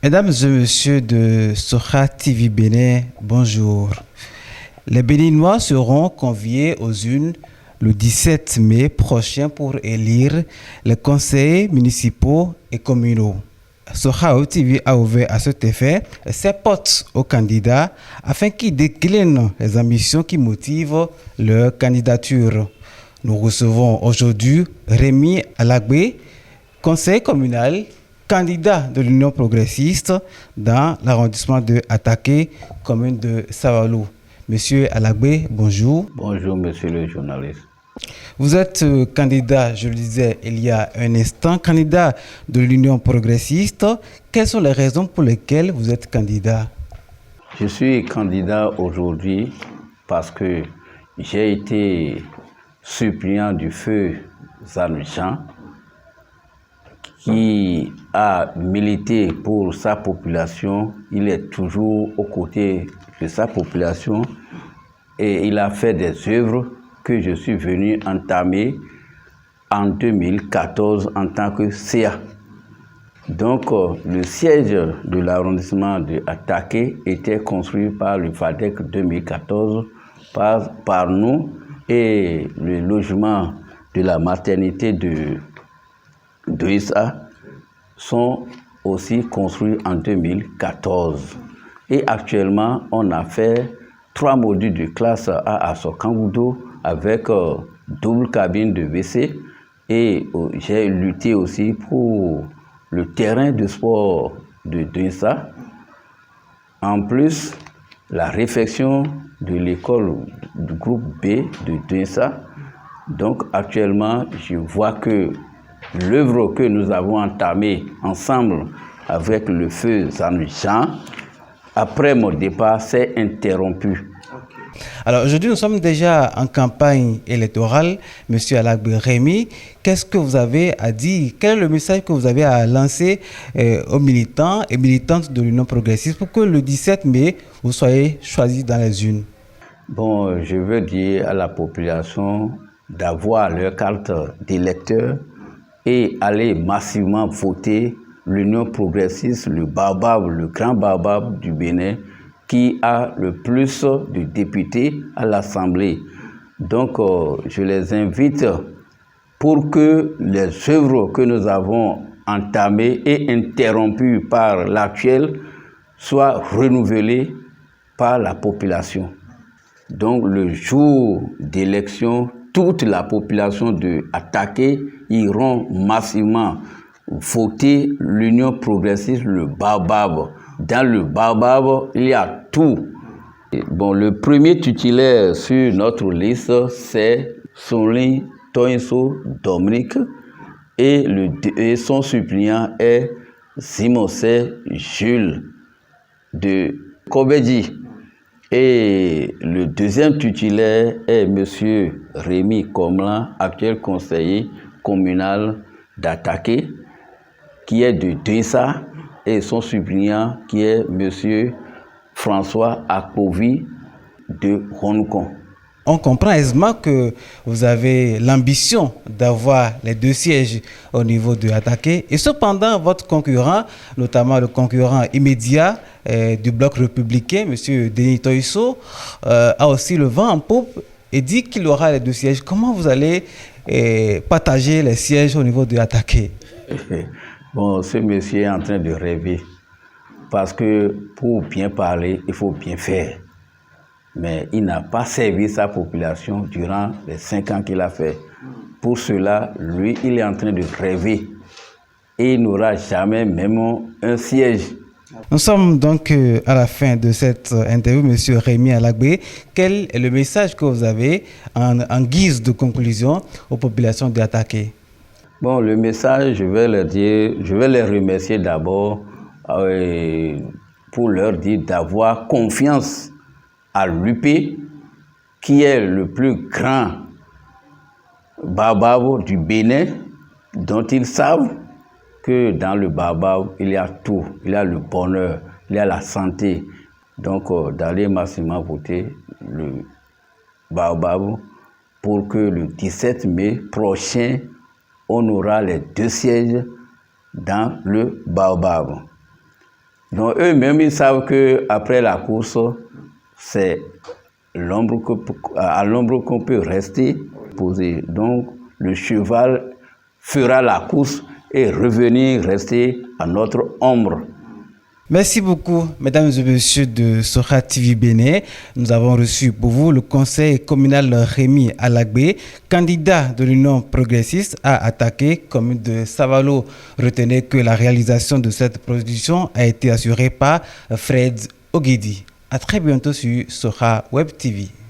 Mesdames et messieurs de Soha TV Bénin, bonjour. Les Béninois seront conviés aux urnes le 17 mai prochain pour élire les conseillers municipaux et communaux. Soha TV a ouvert à cet effet ses portes aux candidats afin qu'ils déclinent les ambitions qui motivent leur candidature. Nous recevons aujourd'hui Rémi Alagbé, conseiller communal, candidat de l'Union progressiste dans l'arrondissement de Ataké, commune de Savalou. Monsieur Alagbé, bonjour. Bonjour, monsieur le journaliste. Vous êtes candidat, je le disais il y a un instant, candidat de l'Union progressiste. Quelles sont les raisons pour lesquelles vous êtes candidat? Je suis candidat aujourd'hui parce que j'ai été suppléant du feu Zanouchan, qui a milité pour sa population. Il est toujours aux côtés de sa population et il a fait des œuvres que je suis venu entamer en 2014 en tant que CA. Donc, le siège de l'arrondissement de Ataké était construit par le FADEC 2014 par nous, et le logement de la maternité de Issa sont aussi construits en 2014. Et actuellement, on a fait 3 modules de classe à Assokangoudo avec double cabine de WC, et j'ai lutté aussi pour le terrain de sport de Issa. En plus, la réfection de l'école du groupe B de Issa. Donc actuellement, je vois que l'œuvre que nous avons entamée ensemble avec le feu Zanouchan, après mon départ, s'est interrompue. Alors aujourd'hui, nous sommes déjà en campagne électorale. Monsieur Alagbé Rémi, qu'est-ce que vous avez à dire? Quel est le message que vous avez à lancer aux militants et militantes de l'Union progressiste pour que le 17 mai, vous soyez choisis dans les urnes? Bon, je veux dire à la population d'avoir leur carte d'électeur et aller massivement voter l'Union progressiste, le baobab, le grand baobab du Bénin, qui a le plus de députés à l'Assemblée. Donc, je les invite pour que les œuvres que nous avons entamées et interrompues par l'actuel soient renouvelées par la population. Donc, le jour d'élection, toute la population de Ataké iront massivement voter l'Union progressiste, le baobab. Dans le baobab, il y a tout. Bon, le premier titulaire sur notre liste, c'est Sonli Toinso Dominique, et son suppléant est Simosé Jules de Kobedji. Et le deuxième titulaire est M. Rémi Komlan, actuel conseiller communal d'Ataké, qui est de Issa, et son suppléant qui est M. François Akpovi de Ronukon. On comprend aisément que vous avez l'ambition d'avoir les 2 sièges au niveau de Ataké. Et cependant, votre concurrent, notamment le concurrent immédiat du bloc républicain, M. Denis Toisso, a aussi le vent en poupe et dit qu'il aura les 2 sièges. Comment vous allez partager les sièges au niveau de Ataké? Bon, ce monsieur est en train de rêver. Parce que pour bien parler, il faut bien faire. Mais il n'a pas servi sa population durant les 5 ans qu'il a fait. Pour cela, lui, il est en train de rêver. Et il n'aura jamais même un siège. Nous sommes donc à la fin de cette interview, Monsieur Rémi Alagbé. Quel est le message que vous avez en guise de conclusion aux populations d'Ataké? Bon, le message, je vais leur dire, je vais les remercier d'abord pour leur dire d'avoir confiance à l'UP, qui est le plus grand baobab du Bénin, dont ils savent que dans le baobab, il y a tout. Il y a le bonheur, il y a la santé. Donc, d'aller massivement voter le baobab pour que le 17 mai prochain, on aura les 2 sièges dans le baobab. Donc eux-mêmes, ils savent qu'après la course, c'est à l'ombre qu'on peut rester posé. Donc le cheval fera la course et revenir rester à notre ombre. Merci beaucoup, mesdames et messieurs de Sokha TV Bénin. Nous avons reçu pour vous le conseil communal Rémi Alagbé, candidat de l'Union progressiste à attaquer commune de Savalo. Retenez que la réalisation de cette production a été assurée par Fred Oguidi. À très bientôt sur Sokha Web TV.